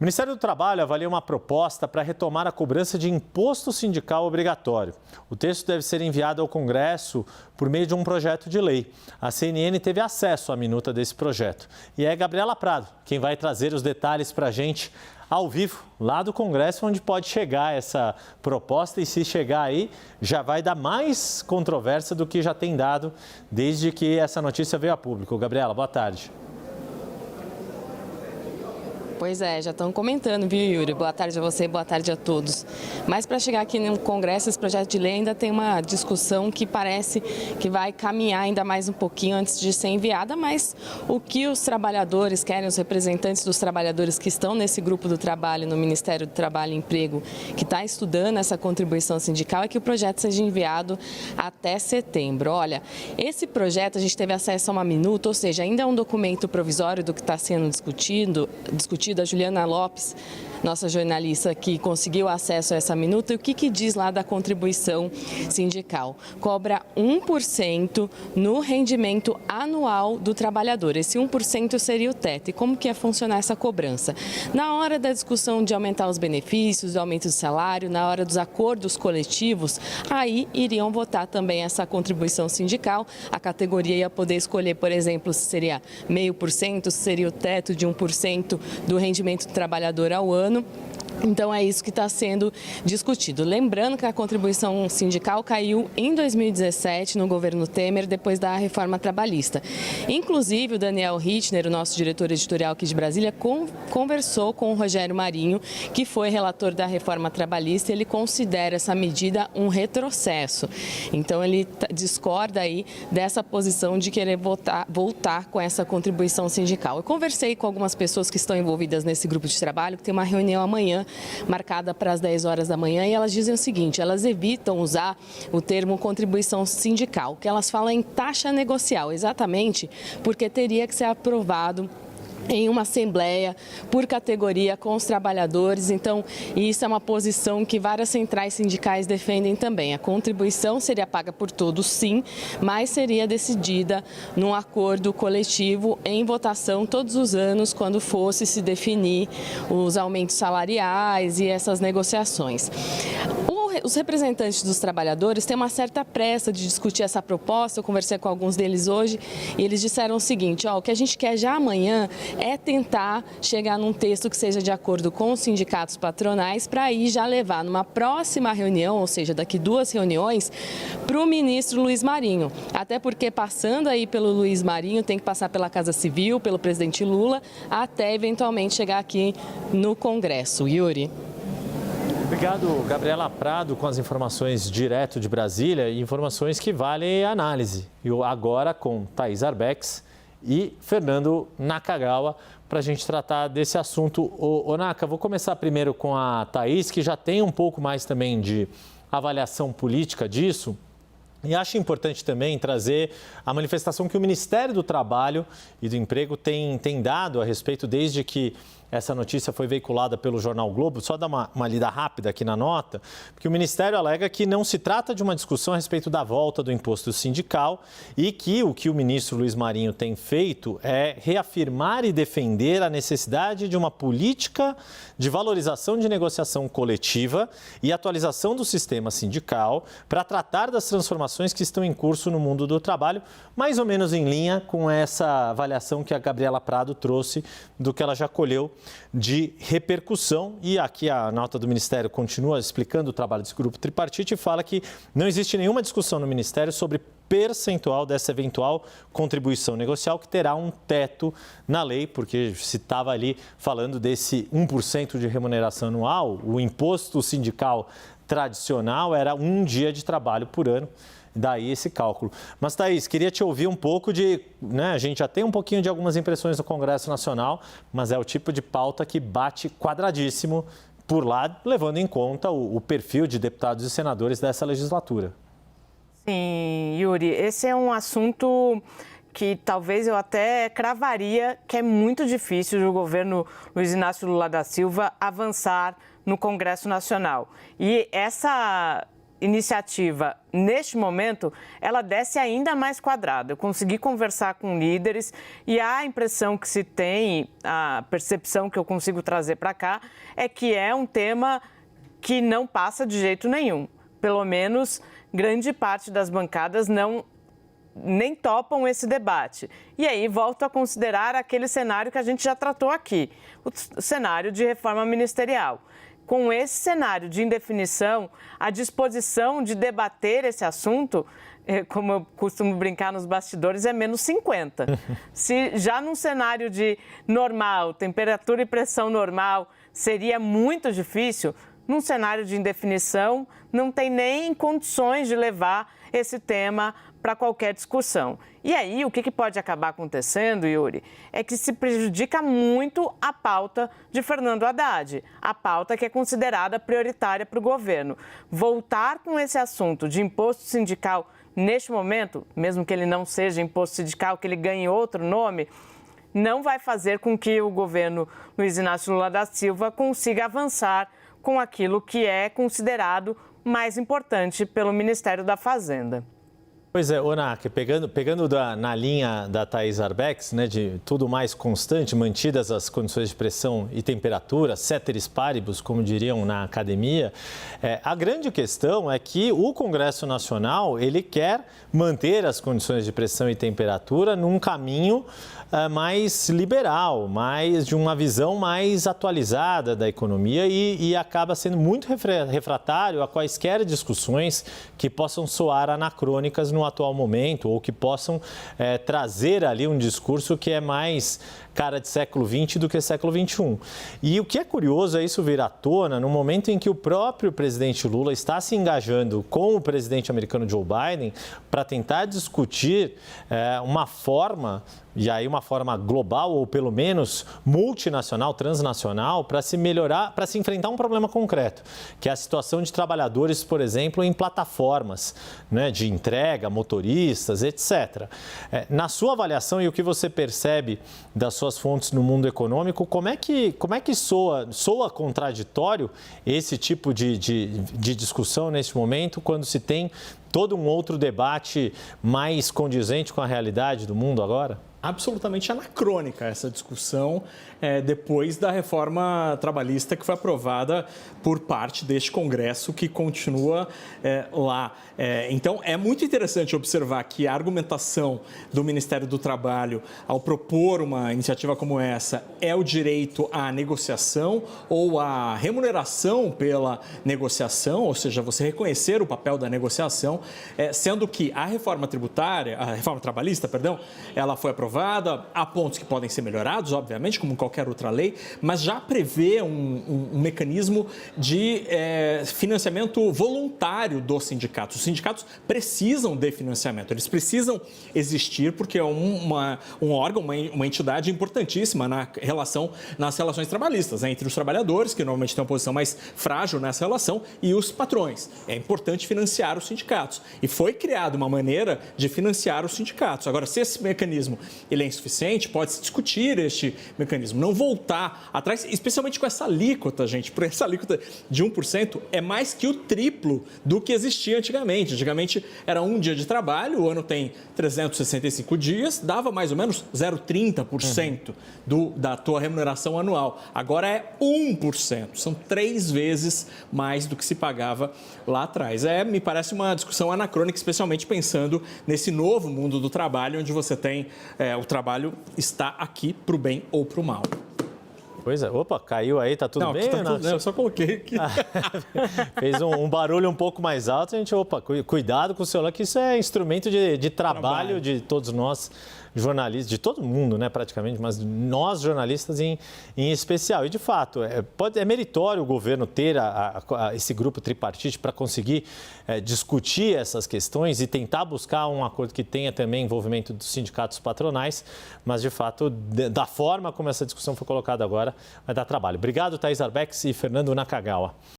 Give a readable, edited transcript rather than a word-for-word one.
O Ministério do Trabalho avalia uma proposta para retomar a cobrança de imposto sindical obrigatório. O texto deve ser enviado ao Congresso por meio de um projeto de lei. A CNN teve acesso à minuta desse projeto. E é Gabriela Prado quem vai trazer os detalhes para a gente ao vivo, lá do Congresso, onde pode chegar essa proposta. E se chegar aí, já vai dar mais controvérsia do que já tem dado desde que essa notícia veio a público. Gabriela, boa tarde. Pois é, já estão comentando, viu, Yuri? Boa tarde a você, boa tarde a todos. Mas para chegar aqui no Congresso, esse projeto de lei ainda tem uma discussão que parece que vai caminhar ainda mais um pouquinho antes de ser enviada, mas o que os trabalhadores querem, os representantes dos trabalhadores que estão nesse grupo do trabalho no Ministério do Trabalho e Emprego, que está estudando essa contribuição sindical, é que o projeto seja enviado até setembro. Olha, esse projeto a gente teve acesso a uma minuta, ou seja, ainda é um documento provisório do que está sendo discutido. A Juliana Lopes, nossa jornalista que conseguiu acesso a essa minuta, e o que diz lá da contribuição sindical? Cobra 1% no rendimento anual do trabalhador. Esse 1% seria o teto. E como que ia funcionar essa cobrança? Na hora da discussão de aumentar os benefícios, do aumento do salário, na hora dos acordos coletivos, aí iriam votar também essa contribuição sindical. A categoria ia poder escolher, por exemplo, se seria 0,5%, se seria o teto de 1% do rendimento do trabalhador ao ano. Então é isso que está sendo discutido. Lembrando que a contribuição sindical caiu em 2017 no governo Temer, depois da reforma trabalhista. Inclusive o Daniel Rittner, o nosso diretor editorial aqui de Brasília, conversou com o Rogério Marinho, que foi relator da reforma trabalhista, e ele considera essa medida um retrocesso. Então ele discorda aí dessa posição de querer voltar com essa contribuição sindical. Eu conversei com algumas pessoas que estão envolvidas nesse grupo de trabalho, que tem uma reunião amanhã, marcada para as 10 horas da manhã, e elas dizem o seguinte: elas evitam usar o termo contribuição sindical, que elas falam em taxa negocial, exatamente porque teria que ser aprovado em uma assembleia por categoria com os trabalhadores. Então, isso é uma posição que várias centrais sindicais defendem também. A contribuição seria paga por todos, sim, mas seria decidida num acordo coletivo em votação todos os anos, quando fosse se definir os aumentos salariais e essas negociações. Os representantes dos trabalhadores têm uma certa pressa de discutir essa proposta. Eu conversei com alguns deles hoje e eles disseram o seguinte: o que a gente quer já amanhã é tentar chegar num texto que seja de acordo com os sindicatos patronais, para aí já levar numa próxima reunião, ou seja, daqui 2 reuniões, para o ministro Luiz Marinho. Até porque passando aí pelo Luiz Marinho, tem que passar pela Casa Civil, pelo presidente Lula, até eventualmente chegar aqui no Congresso. Yuri. Obrigado, Gabriela Prado, com as informações direto de Brasília e informações que valem análise. E agora com Thaís Arbex e Fernando Nakagawa para a gente tratar desse assunto. Ô Naka, vou começar primeiro com a Thaís, que já tem um pouco mais também de avaliação política disso. E acho importante também trazer a manifestação que o Ministério do Trabalho e do Emprego tem dado a respeito desde que essa notícia foi veiculada pelo Jornal Globo. Só dar uma lida rápida aqui na nota, porque o Ministério alega que não se trata de uma discussão a respeito da volta do imposto sindical e que o ministro Luiz Marinho tem feito é reafirmar e defender a necessidade de uma política de valorização de negociação coletiva e atualização do sistema sindical para tratar das transformações que estão em curso no mundo do trabalho, mais ou menos em linha com essa avaliação que a Gabriela Prado trouxe do que ela já colheu de repercussão. E aqui a nota do Ministério continua explicando o trabalho desse grupo tripartite e fala que não existe nenhuma discussão no Ministério sobre percentual dessa eventual contribuição negocial, que terá um teto na lei, porque se estava ali falando desse 1% de remuneração anual, o imposto sindical tradicional era 1 dia de trabalho por ano. Daí esse cálculo. Mas, Thaís, queria te ouvir um pouco a gente já tem um pouquinho de algumas impressões do Congresso Nacional, mas é o tipo de pauta que bate quadradíssimo por lá, levando em conta o perfil de deputados e senadores dessa legislatura. Sim, Yuri, esse é um assunto que talvez eu até cravaria que é muito difícil do governo Luiz Inácio Lula da Silva avançar no Congresso Nacional. E essa iniciativa, neste momento, ela desce ainda mais quadrada. Eu consegui conversar com líderes e a impressão que se tem, a percepção que eu consigo trazer para cá, é que é um tema que não passa de jeito nenhum. Pelo menos, grande parte das bancadas nem topam esse debate. E aí volto a considerar aquele cenário que a gente já tratou aqui, o cenário de reforma ministerial. Com esse cenário de indefinição, a disposição de debater esse assunto, como eu costumo brincar nos bastidores, é menos 50. Se já num cenário de normal, temperatura e pressão normal, seria muito difícil, num cenário de indefinição, não tem nem condições de levar esse tema para qualquer discussão. E aí, o que pode acabar acontecendo, Yuri, é que se prejudica muito a pauta de Fernando Haddad, a pauta que é considerada prioritária para o governo. Voltar com esse assunto de imposto sindical neste momento, mesmo que ele não seja imposto sindical, que ele ganhe outro nome, não vai fazer com que o governo Luiz Inácio Lula da Silva consiga avançar com aquilo que é considerado mais importante pelo Ministério da Fazenda. Pois é, Onak, pegando na linha da Thais Arbex, né, de tudo mais constante, mantidas as condições de pressão e temperatura, ceteris paribus, como diriam na academia, a grande questão é que o Congresso Nacional, ele quer manter as condições de pressão e temperatura num caminho mais liberal, mais de uma visão mais atualizada da economia e acaba sendo muito refratário a quaisquer discussões que possam soar anacrônicas no atual momento ou que possam trazer ali um discurso que é mais cara de século XX do que século XXI. E o que é curioso é isso vir à tona no momento em que o próprio presidente Lula está se engajando com o presidente americano Joe Biden para tentar discutir uma forma, e aí uma forma global ou pelo menos multinacional, transnacional, para se melhorar, para se enfrentar um problema concreto, que é a situação de trabalhadores, por exemplo, em plataformas, né, de entrega, motoristas, etc. Na sua avaliação e o que você percebe das suas fontes no mundo econômico, como é que soa contraditório esse tipo de discussão neste momento, quando se tem todo um outro debate mais condizente com a realidade do mundo agora? Absolutamente anacrônica essa discussão depois da reforma trabalhista que foi aprovada por parte deste Congresso que continua lá. Então, é muito interessante observar que a argumentação do Ministério do Trabalho ao propor uma iniciativa como essa é o direito à negociação ou à remuneração pela negociação, ou seja, você reconhecer o papel da negociação, sendo que a reforma trabalhista, ela foi aprovada. Há pontos que podem ser melhorados, obviamente, como qualquer outra lei, mas já prevê um mecanismo de financiamento voluntário dos sindicatos. Os sindicatos precisam de financiamento, eles precisam existir porque é um órgão, uma entidade importantíssima nas relações trabalhistas, entre os trabalhadores, que normalmente têm uma posição mais frágil nessa relação, e os patrões. É importante financiar os sindicatos. E foi criada uma maneira de financiar os sindicatos. Agora, se esse mecanismo ele é insuficiente, pode-se discutir este mecanismo, não voltar atrás, especialmente com essa alíquota, gente, porque essa alíquota de 1% é mais que o triplo do que existia antigamente. Antigamente era um dia de trabalho, o ano tem 365 dias, dava mais ou menos 0,30% da tua remuneração anual. Agora é 1%, são 3 vezes mais do que se pagava lá atrás. Me parece uma discussão anacrônica, especialmente pensando nesse novo mundo do trabalho, onde você tem o trabalho está aqui para o bem ou para o mal. Pois é. Opa, caiu aí, tá tudo bem? Tá tudo, eu só coloquei aqui. Fez um barulho um pouco mais alto, a gente, cuidado com o celular, que isso é instrumento de trabalho de todos nós, jornalistas, de todo mundo, né, praticamente, mas nós jornalistas em especial. E, de fato, é meritório o governo ter esse grupo tripartite para conseguir discutir essas questões e tentar buscar um acordo que tenha também envolvimento dos sindicatos patronais, mas, de fato, da forma como essa discussão foi colocada agora, vai dar trabalho. Obrigado, Thais Arbex e Fernando Nakagawa.